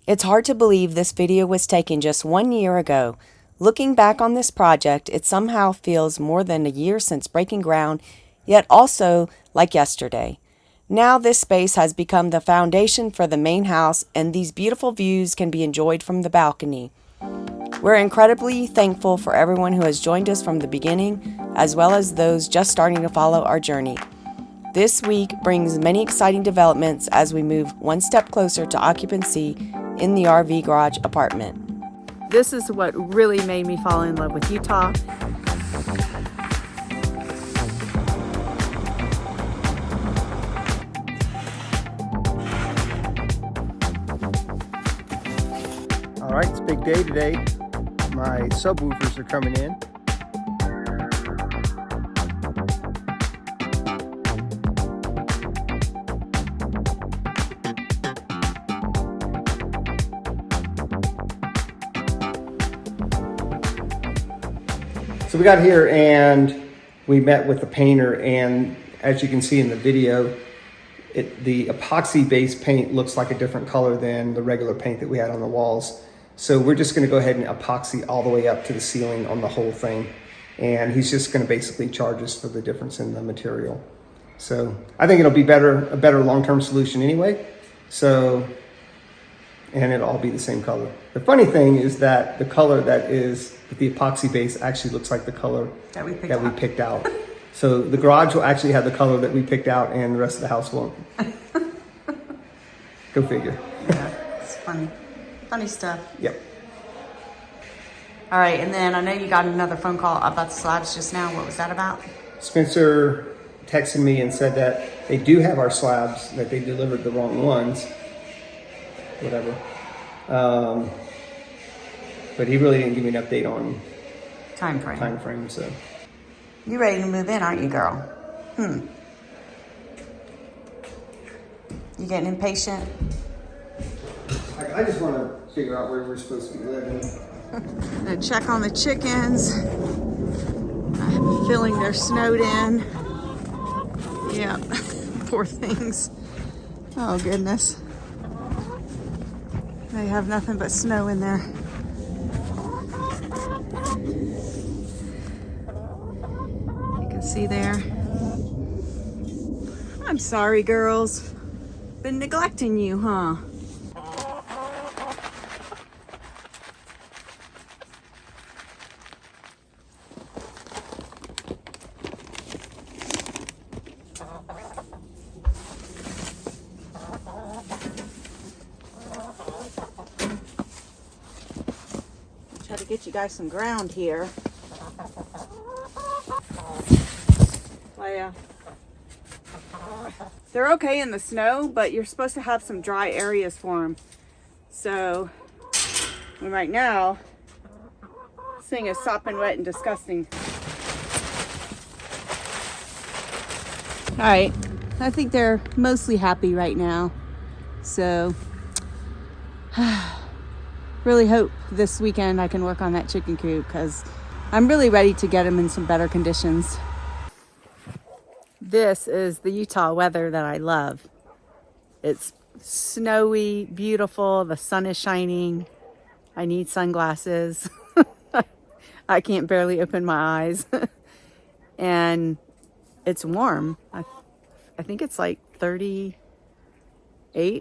It's hard to believe this video was taken just 1 year ago. Looking back on this project, it somehow feels more than a year since breaking ground, yet also like yesterday. Now this space has become the foundation for the main house, and these beautiful views can be enjoyed from the balcony. We're incredibly thankful for everyone who has joined us from the beginning, as well as those just starting to follow our journey. This week brings many exciting developments as we move one step closer to occupancy in the RV garage apartment. This is what really made me fall in love with Utah. All right, it's a big day today. My subwoofers are coming in. So we got here and we met with the painter, and as you can see in the video, the epoxy base paint looks like a different color than the regular paint that we had on the walls. So we're just going to go ahead and epoxy all the way up to the ceiling on the whole thing. And he's just going to basically charge us for the difference in the material. So I think it'll be a better long-term solution anyway. So, and it'll all be the same color. The funny thing is that the color that is with the epoxy base actually looks like the color that we picked out. So the garage will actually have the color that we picked out, and the rest of the house won't. Go figure. Yeah, it's funny. Funny stuff. Yep. All right, and then I know you got another phone call about the slabs just now. What was that about? Spencer texted me and said that they do have our slabs, that they delivered the wrong ones. Whatever. But he really didn't give me an update on Time frame. So You ready to move in, aren't you, girl? You getting impatient? I just want to figure out where we're supposed to be living. Gonna check on the chickens. I have a feeling they're snowed in. Yeah, poor things. Oh goodness. They have nothing but snow in there. You can see there. I'm sorry, girls. Been neglecting you, huh? Try to get you guys some ground here. They're okay in the snow, but you're supposed to have some dry areas for them. So right now, this thing is sopping wet and disgusting. All right, I think they're mostly happy right now. So really hope this weekend I can work on that chicken coop, because I'm really ready to get them in some better conditions. This is the Utah weather that I love. It's snowy, beautiful, the sun is shining. I need sunglasses. I can't barely open my eyes. And it's warm. I think it's like 38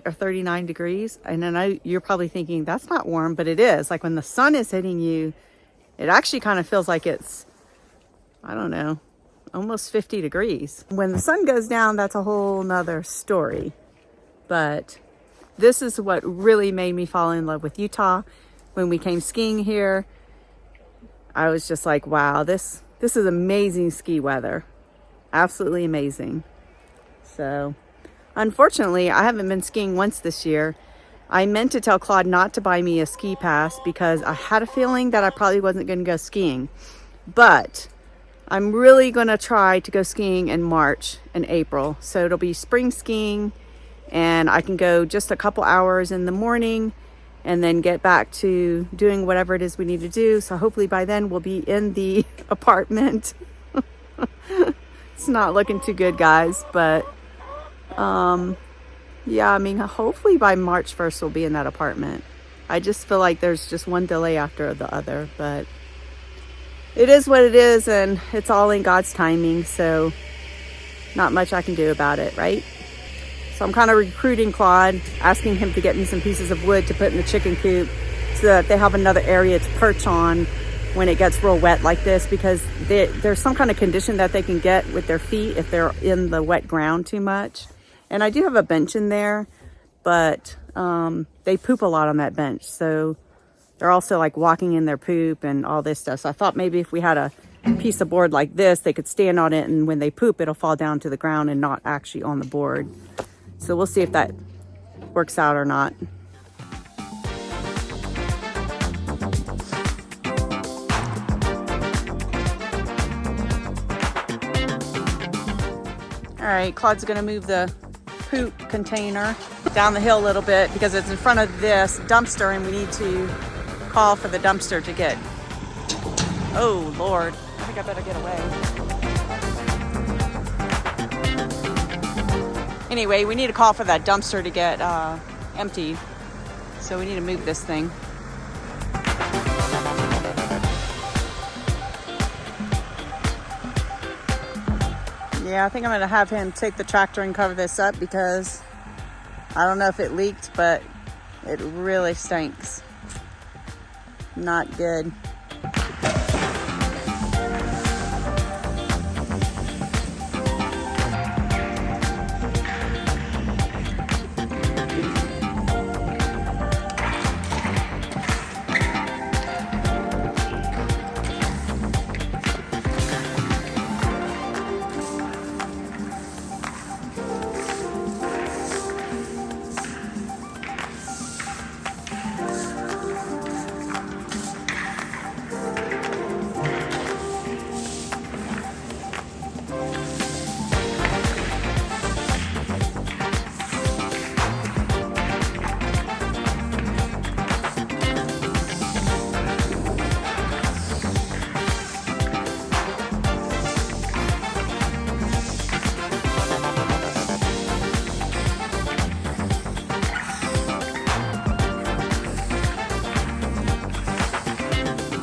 or 39 degrees. And I know you're probably thinking that's not warm, but it is. Like when the sun is hitting you, it actually kind of feels like it's, I don't know, almost 50 degrees. When the sun goes down, that's a whole nother story. But this is what really made me fall in love with Utah. When we came skiing here, I was just like, wow, this is amazing ski weather. Absolutely amazing. So unfortunately, I haven't been skiing once this year. I meant to tell Claude not to buy me a ski pass because I had a feeling that I probably wasn't going to go skiing. But I'm really going to try to go skiing in March and April. So it'll be spring skiing, and I can go just a couple hours in the morning and then get back to doing whatever it is we need to do. So hopefully by then we'll be in the apartment. It's not looking too good, guys, but Yeah, I mean, hopefully by March 1st we'll be in that apartment. I just feel like there's just one delay after the other, but it is what it is, and it's all in God's timing, so not much I can do about it, right? So I'm kind of recruiting Claude, asking him to get me some pieces of wood to put in the chicken coop so that they have another area to perch on when it gets real wet like this, because there's some kind of condition that they can get with their feet if they're in the wet ground too much. And I do have a bench in there, but they poop a lot on that bench. So they're also like walking in their poop and all this stuff. So I thought maybe if we had a piece of board like this, they could stand on it, and when they poop, it'll fall down to the ground and not actually on the board. So we'll see if that works out or not. All right, Claude's gonna move the poop container down the hill a little bit because it's in front of this dumpster, and we need to call for the dumpster to get, oh Lord, I think I better get away. Anyway, we need to call for that dumpster to get emptied, so we need to move this thing. Yeah, I think I'm gonna have him take the tractor and cover this up because I don't know if it leaked, but it really stinks. Not good.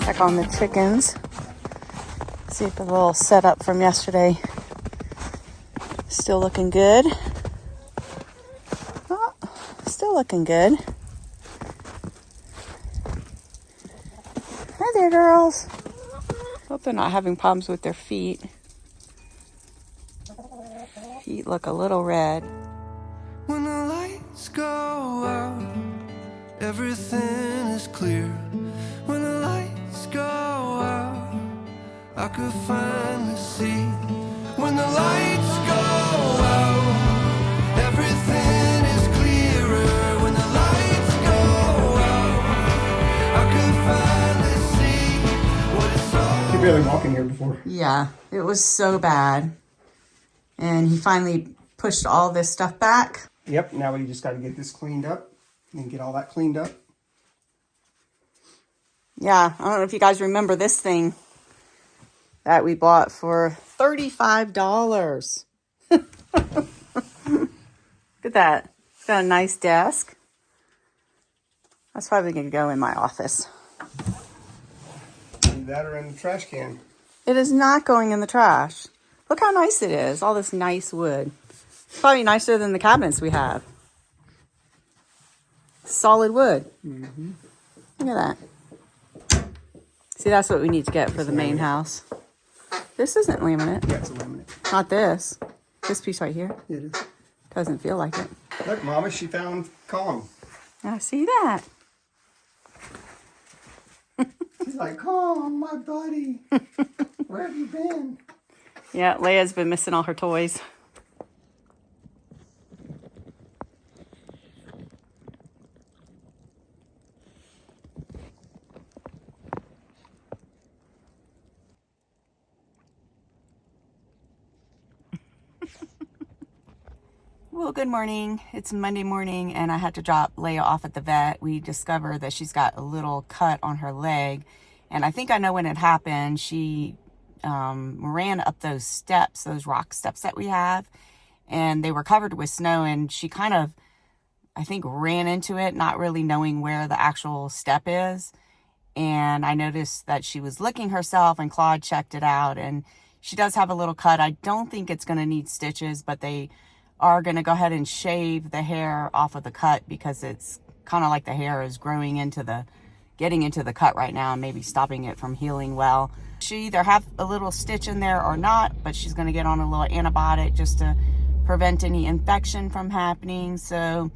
Check on the chickens. See if the little setup from yesterday is still looking good. Oh, still looking good. Hi there, girls. Hope they're not having problems with their feet. Feet look a little red. When the lights go out, everything is clear. When the lights go out, I could finally see. When the lights go out, everything is clearer. When the lights go out, I could finally see what it's all. You barely walked in here before. Yeah, it was so bad. And he finally pushed all this stuff back. Yep, now we just got to get this cleaned up and get all that cleaned up. Yeah, I don't know if you guys remember this thing that we bought for $35. Look at that. It's got a nice desk. That's probably going to go in my office. Either that or in the trash can. It is not going in the trash. Look how nice it is. All this nice wood. It's probably nicer than the cabinets we have. Solid wood. Mm-hmm. Look at that. See, that's what we need to get for the main house. This isn't laminate. Yeah, it's a laminate. Not this. This piece right here. It is. Doesn't feel like it. Look, Mama, she found Colin. I see that. He's like, Colin, my buddy. Where have you been? Yeah, Leia's been missing all her toys. Well, good morning. It's Monday morning and I had to drop Leia off at the vet. We discovered that she's got a little cut on her leg. And I think I know when it happened. She ran up those steps, those rock steps that we have. And they were covered with snow. And she kind of I think, ran into it, not really knowing where the actual step is. And I noticed that she was licking herself, and Claude checked it out, and she does have a little cut. I don't think it's going to need stitches, but they are going to go ahead and shave the hair off of the cut because it's kind of like the hair is growing into the, getting into the cut right now and maybe stopping it from healing well. She either have a little stitch in there or not, but she's going to get on a little antibiotic just to prevent any infection from happening. So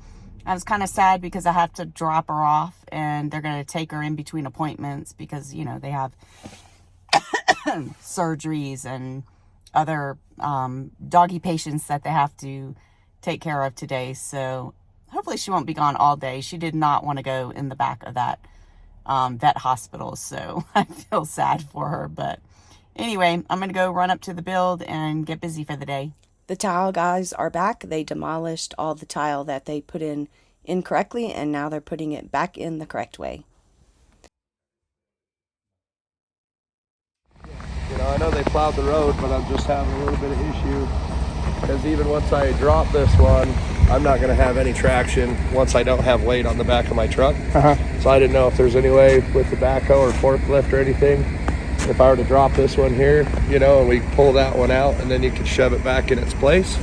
I was kind of sad because I have to drop her off, and they're going to take her in between appointments because, you know, they have surgeries and other doggy patients that they have to take care of today. So hopefully she won't be gone all day. She did not want to go in the back of that vet hospital, so I feel sad for her. But anyway, I'm going to go run up to the build and get busy for the day. The tile guys are back. They demolished all the tile that they put in incorrectly, and now they're putting it back in the correct way. You know, I know they plowed the road, but I'm just having a little bit of issue because even once I drop this one, I'm not going to have any traction once I don't have weight on the back of my truck. So I didn't know if there's any way with the backhoe or forklift or anything, if I were to drop this one here, you know, and we pull that one out and then you could shove it back in its place.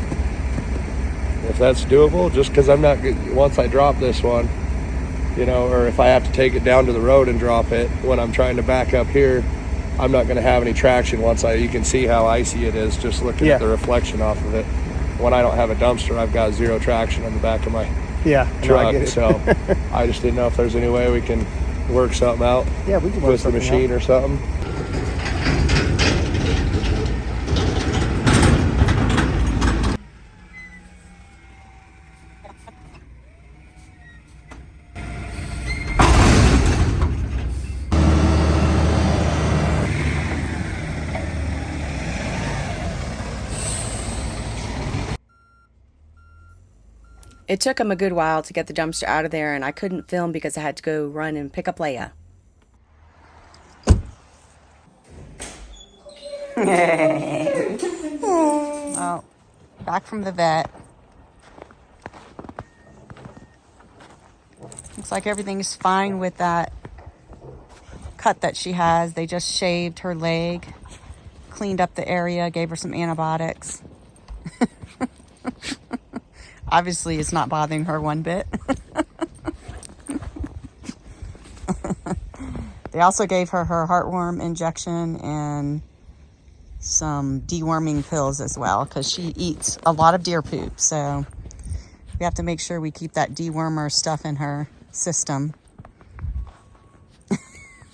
If that's doable, just because I'm not, once I drop this one, you know, or if I have to take it down to the road and drop it when I'm trying to back up here, I'm not going to have any traction once you can see how icy it is just looking at the reflection off of it. When I don't have a dumpster, I've got zero traction on the back of my truck. No, So I just didn't know if there's any way we can work something out we can work with the machine or something. It took them a good while to get the dumpster out of there, and I couldn't film because I had to go run and pick up Leia. Well, back from the vet. Looks like everything's fine with that cut that she has. They just shaved her leg, cleaned up the area, gave her some antibiotics. Obviously, it's not bothering her one bit. They also gave her heartworm injection and some deworming pills as well, because she eats a lot of deer poop. So we have to make sure we keep that dewormer stuff in her system.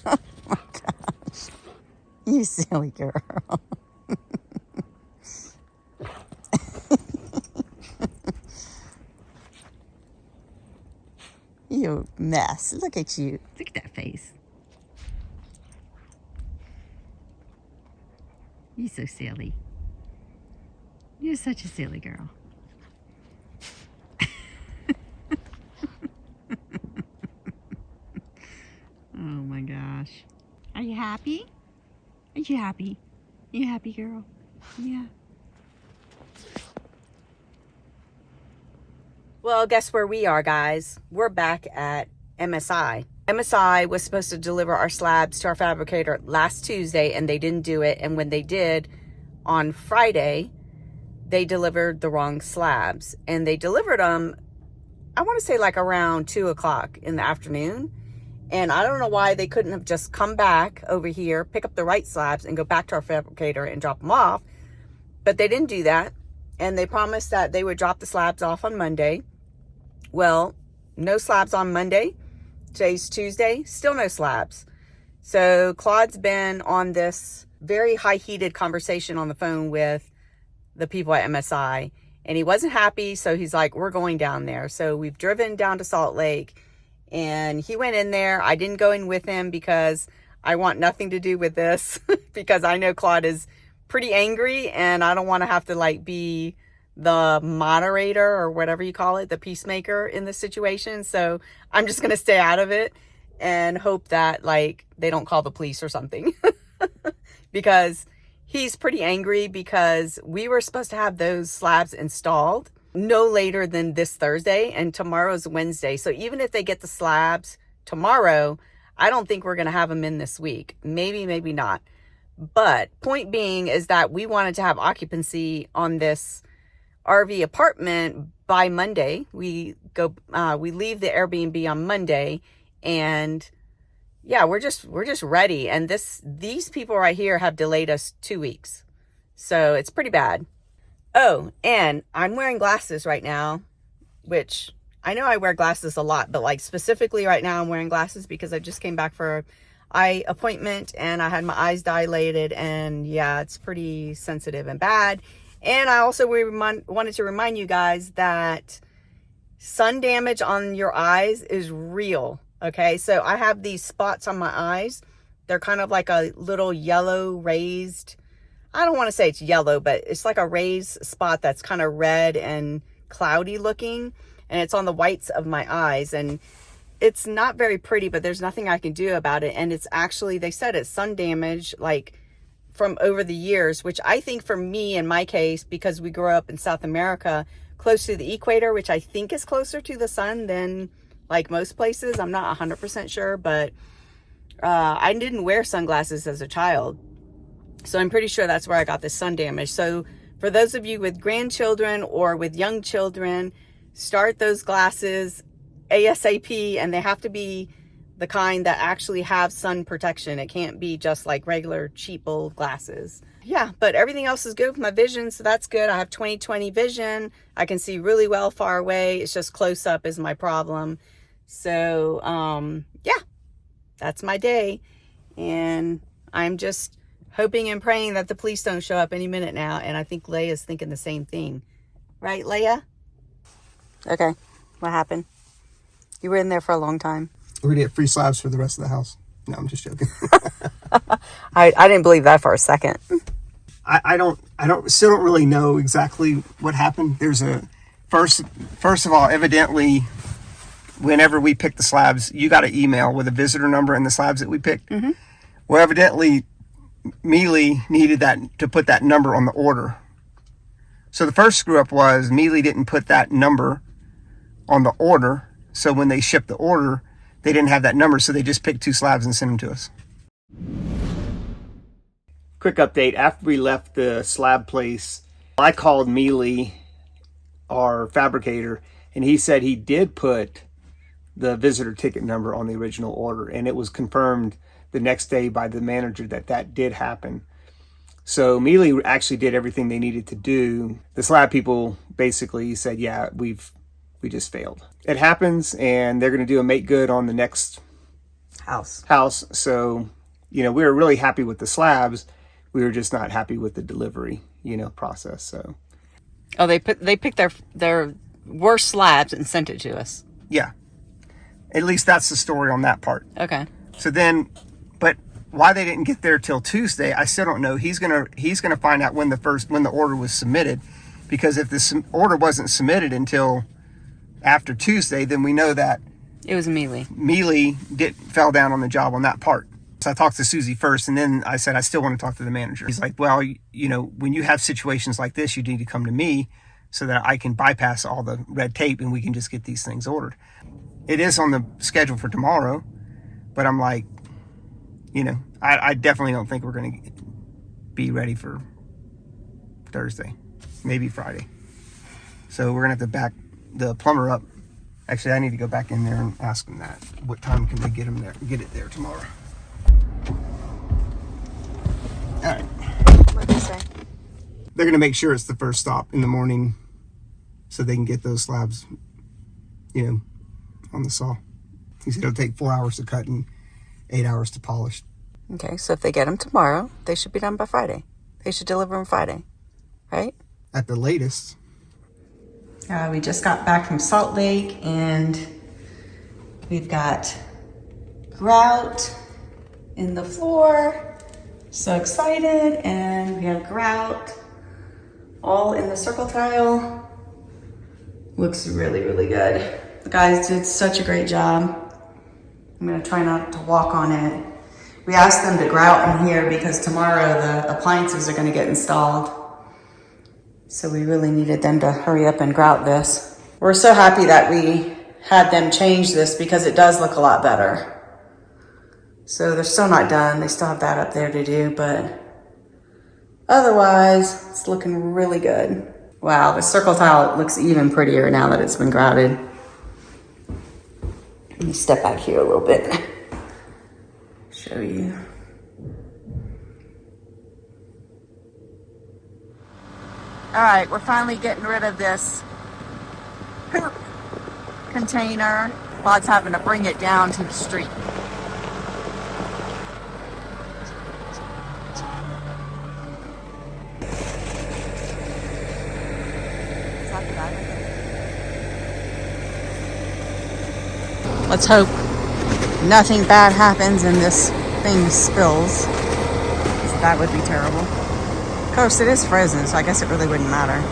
Oh my gosh. You silly girl. You mess. Look at you. Look at that face. You're so silly. You're such a silly girl. Oh my gosh. Are you happy? Are you happy? You happy, girl? Yeah. Well, guess where we are, guys? We're back at MSI. MSI was supposed to deliver our slabs to our fabricator last Tuesday, and they didn't do it. And when they did, on Friday, they delivered the wrong slabs. And they delivered them, I want to say like around 2 o'clock in the afternoon. And I don't know why they couldn't have just come back over here, pick up the right slabs, and go back to our fabricator and drop them off. But they didn't do that. And they promised that they would drop the slabs off on Monday. Well, no slabs on Monday. Today's Tuesday, still no slabs. So Claude's been on this very high-heated conversation on the phone with the people at MSI, and he wasn't happy, so he's like, we're going down there. So we've driven down to Salt Lake, and he went in there. I didn't go in with him because I want nothing to do with this because I know Claude is pretty angry, and I don't want to have to like be the moderator or whatever you call it, the peacemaker in this situation. So I'm just going to stay out of it and hope that like they don't call the police or something because he's pretty angry because we were supposed to have those slabs installed no later than this Thursday, and tomorrow's Wednesday. So even if they get the slabs tomorrow, I don't think we're going to have them in this week. Maybe, maybe not. But point being is that we wanted to have occupancy on this RV apartment by Monday. We leave the Airbnb on Monday, and yeah, we're just ready. And these people right here have delayed us 2 weeks. So it's pretty bad. Oh, and I'm wearing glasses right now, which I know I wear glasses a lot, but like specifically right now I'm wearing glasses because I just came back for an eye appointment and I had my eyes dilated, and yeah, it's pretty sensitive and bad. And I also wanted to remind you guys that sun damage on your eyes is real. Okay, so I have these spots on my eyes. They're kind of like a little yellow raised, I don't want to say it's yellow, but it's like a raised spot that's kind of red and cloudy looking. And it's on the whites of my eyes. And it's not very pretty, but there's nothing I can do about it. And it's actually, they said it's sun damage, like from over the years, which I think for me, in my case, because we grew up in South America, close to the equator, which I think is closer to the sun than like most places. I'm not 100% sure, but I didn't wear sunglasses as a child. So I'm pretty sure that's where I got this sun damage. So for those of you with grandchildren or with young children, start those glasses ASAP, and they have to be the kind that actually have sun protection. It can't be just like regular cheap old glasses. Yeah, but everything else is good with my vision, so that's good. I have 20/20 vision. I can see really well far away. It's just close up is my problem. So, yeah, that's my day. And I'm just hoping and praying that the police don't show up any minute now. And I think Leia's thinking the same thing. Right, Leia? Okay, what happened? You were in there for a long time. We're gonna get free slabs for the rest of the house. No, I'm just joking. I didn't believe that for a second. I still don't really know exactly what happened. There's first of all, evidently, whenever we pick the slabs, you got an email with a visitor number and the slabs that we picked. Mm-hmm. Well, evidently, Mealy needed to put that number on the order. So the first screw up was Mealy didn't put that number on the order. So when they shipped the order, they didn't have that number. So they just picked 2 slabs and sent them to us. Quick update. After we left the slab place, I called Mealy, our fabricator, and he said he did put the visitor ticket number on the original order. And it was confirmed the next day by the manager that did happen. So Mealy actually did everything they needed to do. The slab people basically said, yeah, we just failed. It happens, and they're going to do a make good on the next house. So, we were really happy with the slabs. We were just not happy with the delivery, process. So. Oh, they picked their worst slabs and sent it to us. Yeah. At least that's the story on that part. Okay. So then, but why they didn't get there till Tuesday, I still don't know. He's gonna find out when the order was submitted, because if this order wasn't submitted until after Tuesday, then we know that it was Mealy. Mealy fell down on the job on that part. So I talked to Susie first, and then I said I still want to talk to the manager. He's like, well, when you have situations like this, you need to come to me so that I can bypass all the red tape and we can just get these things ordered. It is on the schedule for tomorrow, but I'm like, I definitely don't think we're going to be ready for Thursday, maybe Friday. So we're going to have to back the plumber up. Actually, I need to go back in there and ask them that. What time can they get it there tomorrow? All right. What'd they say? They're going to make sure it's the first stop in the morning so they can get those slabs, on the saw. He said it'll take 4 hours to cut and 8 hours to polish. Okay, so if they get them tomorrow, they should be done by Friday. They should deliver them Friday, right? At the latest. We just got back from Salt Lake, and we've got grout in the floor. So excited, and we have grout all in the circle tile. Looks really, really good. The guys did such a great job. I'm gonna try not to walk on it. We asked them to grout in here because tomorrow the appliances are gonna get installed. So we really needed them to hurry up and grout this. We're so happy that we had them change this because it does look a lot better. So they're still not done. They still have that up there to do, but otherwise it's looking really good. Wow, the circle tile looks even prettier now that it's been grouted. Let me step back here a little bit. Show you. All right, we're finally getting rid of this Coop container. Claude's having to bring it down to the street. Let's hope nothing bad happens and this thing spills. That would be terrible. Of course, it is frozen, so I guess it really wouldn't matter.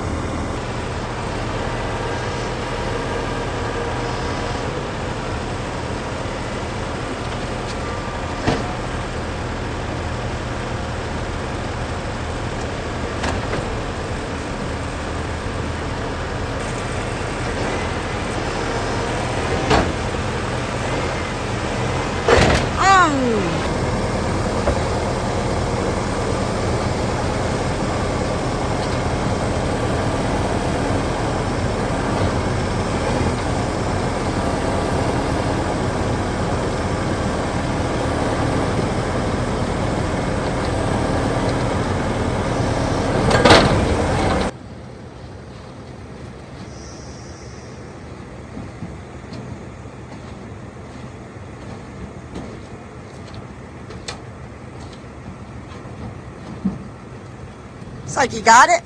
It's like you got it.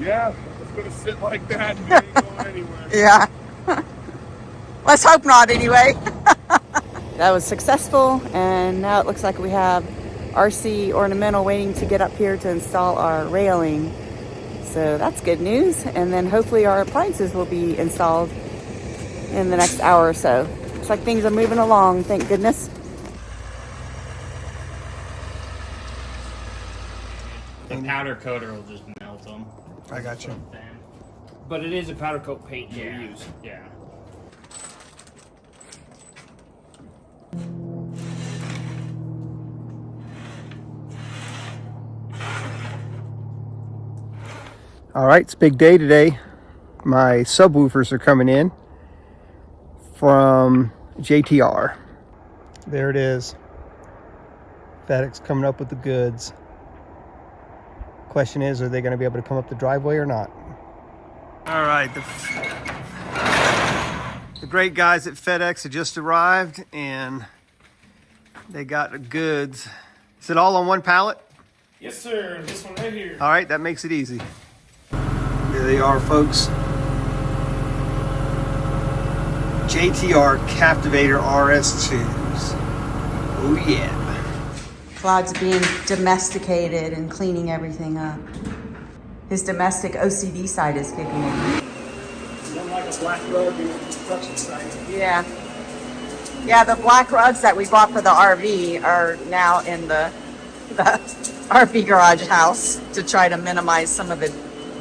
Yeah, it's gonna sit like that and it ain't going anywhere. Yeah. Let's hope not anyway. That was successful, and now it looks like we have RC Ornamental waiting to get up here to install our railing. So that's good news. And then hopefully our appliances will be installed in the next hour or so. Looks like things are moving along, thank goodness. The powder coater will just melt them. I got you. But it is a powder coat paint you use. Yeah. All right, it's a big day today. My subwoofers are coming in from JTR. There it is. FedEx coming up with the goods. Question is, are they going to be able to come up the driveway or not? All right, the great guys at FedEx have just arrived and they got the goods. Is it all on one pallet? Yes, sir. This one right here. All right, that makes it easy. There they are, folks. JTR Captivator RS2s. Oh yeah. Claude's being domesticated and cleaning everything up. His domestic OCD side is kicking in. Don't like a black rug in a construction site. Yeah. Yeah, the black rugs that we bought for the RV are now in the RV garage house to try to minimize some of the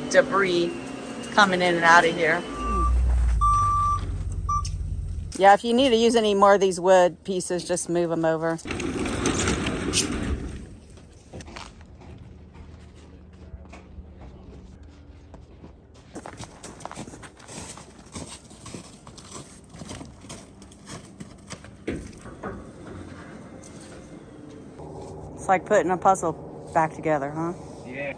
debris coming in and out of here. Yeah, if you need to use any more of these wood pieces, just move them over. It's like putting a puzzle back together, huh? Yeah.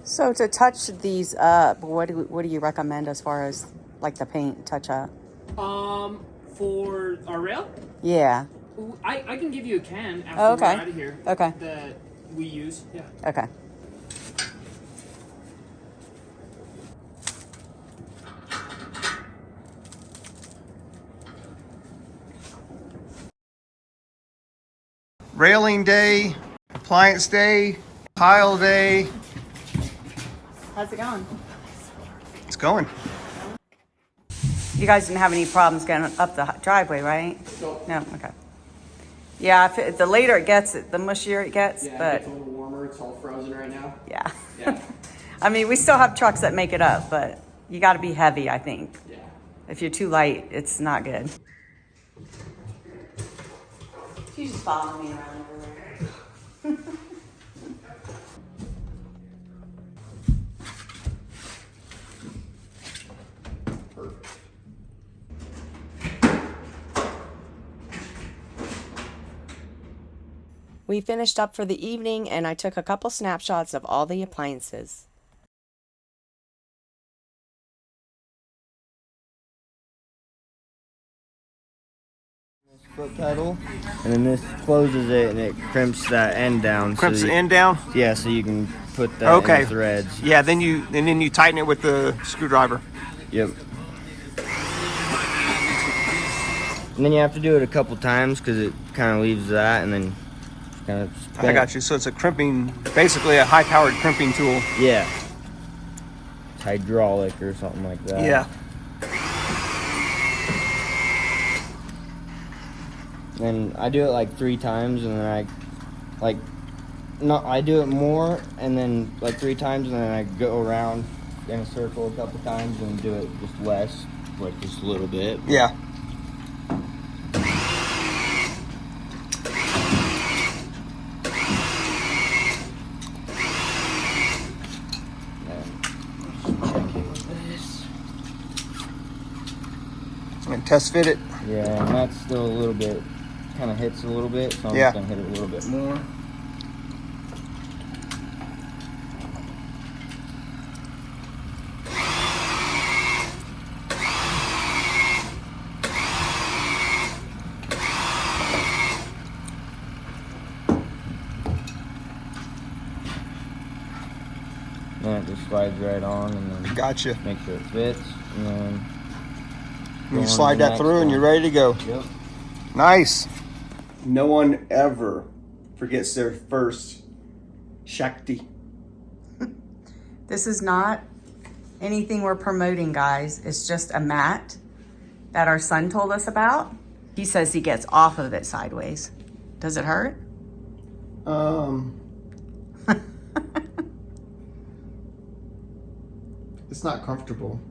So to touch these up, what do you recommend as far as like the paint touch up? For our rail, Yeah. I can give you a can after Oh, okay. we're out of here. Okay. That we use. Yeah. Okay. Railing day, appliance day, pile day. How's it going? It's going. You guys didn't have any problems getting up the driveway, right? No. Okay. Yeah, the later it gets, the mushier it gets. Yeah, but it gets a little warmer. it's all frozen right now. Yeah. Yeah. I mean, we still have trucks that make it up, but you got to be heavy, I think. Yeah. If you're too light, it's not good. She's just following me around over there. We finished up for the evening and I took a couple snapshots of all the appliances. Foot pedal, and then this closes it and it crimps that end down. Crimps so the end down? Yeah, so you can put that in the threads. Yeah, then you tighten it with the screwdriver. Yep. And then you have to do it a couple times because it kind of leaves that and then kind of spin. I got you. So it's a crimping, basically a high-powered crimping tool. Yeah. It's hydraulic or something like that. Yeah. And I do it like 3 times and then I do it more and then like 3 times and then I go around in a circle a couple times and do it just less, like just a little bit. Yeah. And test fit it. Yeah, and that's still a little bit, kind of hits a little bit, so I'm Yeah. just going to hit it a little bit more. Then it just slides right on and then Gotcha. make sure it fits, and then You slide that through and you're ready to go. Yep. Nice. No one ever forgets their first Shakti. This is not anything we're promoting, guys. It's just a mat that our son told us about. He says he gets off of it sideways. Does it hurt? It's not comfortable,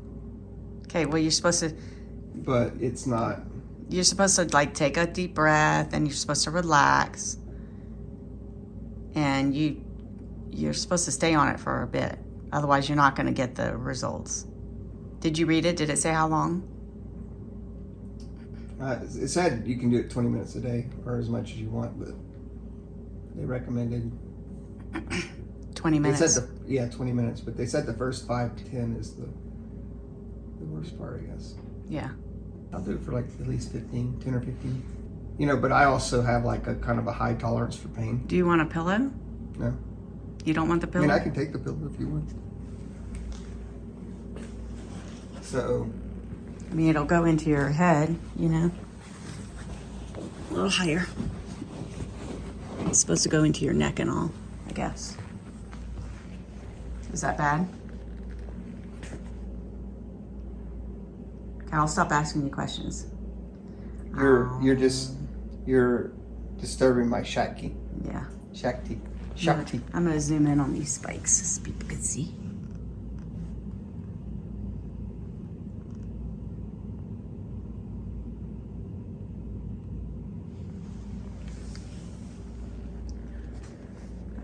Okay, well, you're supposed to it's not. like take a deep breath and you're supposed to relax. And you're supposed to stay on it for a bit. Otherwise, you're not going to get the results. Did you read it? Did it say how long? It said you can do it 20 minutes a day or as much as you want, but they recommended 20 They minutes. said 20 minutes, but they said the first 5 to 10 is the worst part, I guess. Yeah. I'll do it for like at least 10 or 15. You know, but I also have like a kind of a high tolerance for pain. Do you want a pillow? No. You don't want the I pillow? mean, I can take the pillow if you want. So. I mean, it'll go into your head, you know. A little higher. It's supposed to go into your neck and all, I guess. Is that bad? Okay, I'll stop asking you questions. You're disturbing my Shakti. Yeah. Shakti. I'm gonna zoom in on these spikes so people can see.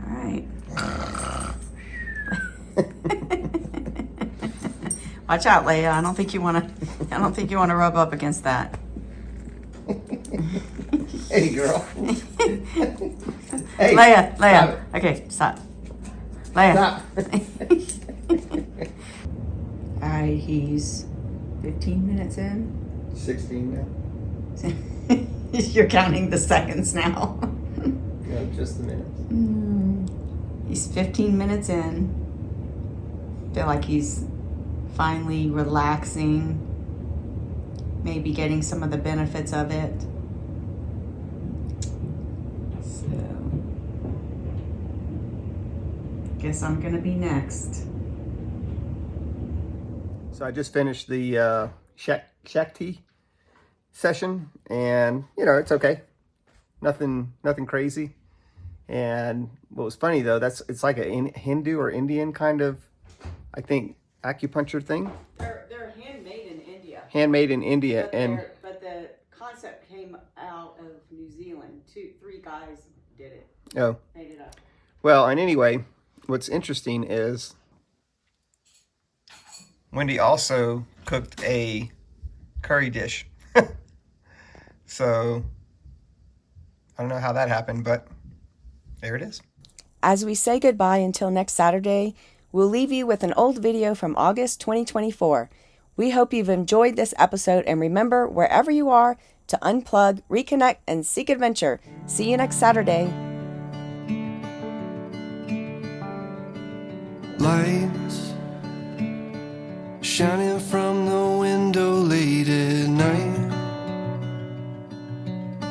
All right. Watch out, Leia. I don't think you want to rub up against that. Hey, girl. Hey, Leia. stop. Okay, stop. Leia. Stop. All right, he's 15 minutes in. 16 now. You're counting the seconds now. No, just the minutes. He's 15 minutes in. Feel like he's finally relaxing, maybe getting some of the benefits of it. So, guess I'm gonna be next. So I just finished the Shakti session, and you know, it's okay. Nothing crazy. And what was funny though, it's like a Hindu or Indian kind of, I think, acupuncture thing. They're handmade in India. Handmade in India, But the concept came out of New Zealand. 3 guys did it. Oh. Made it up. Well, and anyway, what's interesting is Wendy also cooked a curry dish. So I don't know how that happened, but there it is. As we say goodbye until next Saturday, we'll leave you with an old video from August 2024. We hope you've enjoyed this episode, and remember, wherever you are, to unplug, reconnect, and seek adventure. See you next Saturday. Lights shining from the window late at night.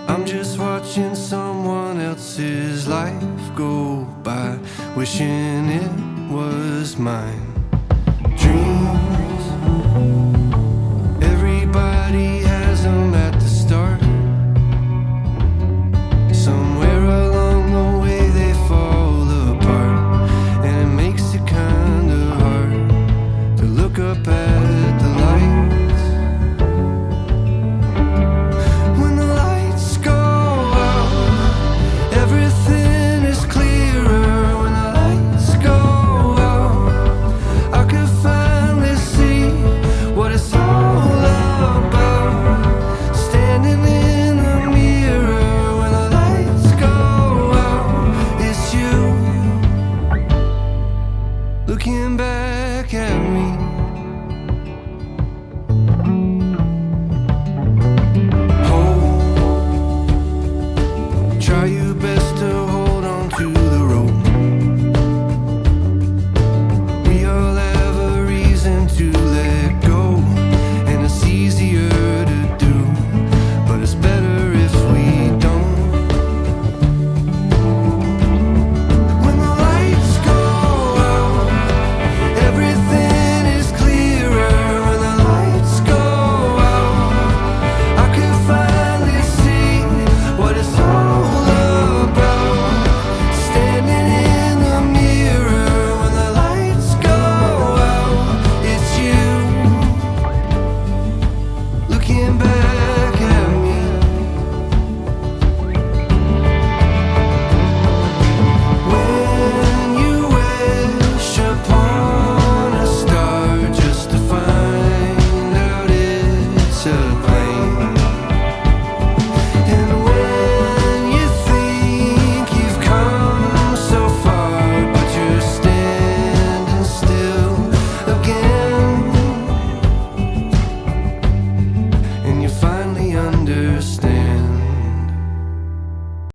I'm just watching someone else's life go by, wishing it was mine. Dreams, everybody has them at